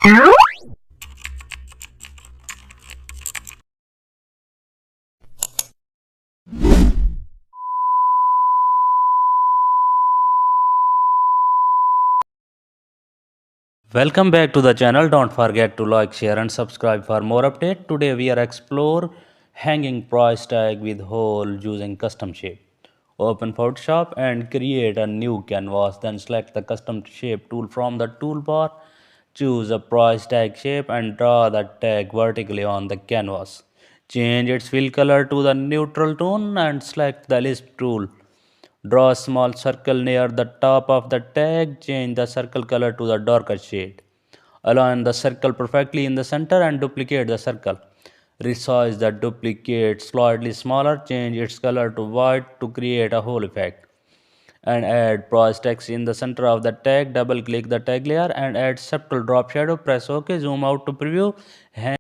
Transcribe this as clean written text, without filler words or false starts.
Welcome back to the channel. Don't forget to like, share and subscribe for more update. Today we are explore hanging price tag with hole using custom shape. Open Photoshop and create a new canvas. Then select the custom shape tool from the toolbar. Choose a price tag shape and draw the tag vertically on the canvas. Change its fill color to the neutral tone and select the lisp tool. Draw a small circle near the top of the tag. Change the circle color to the darker shade. Align the circle perfectly in the center and duplicate the circle. Resize the duplicate slightly smaller. Change its color to white to create a hole effect. And add price text in the center of the tag. Double click the tag layer and add subtle drop shadow. Press OK. Zoom out to preview.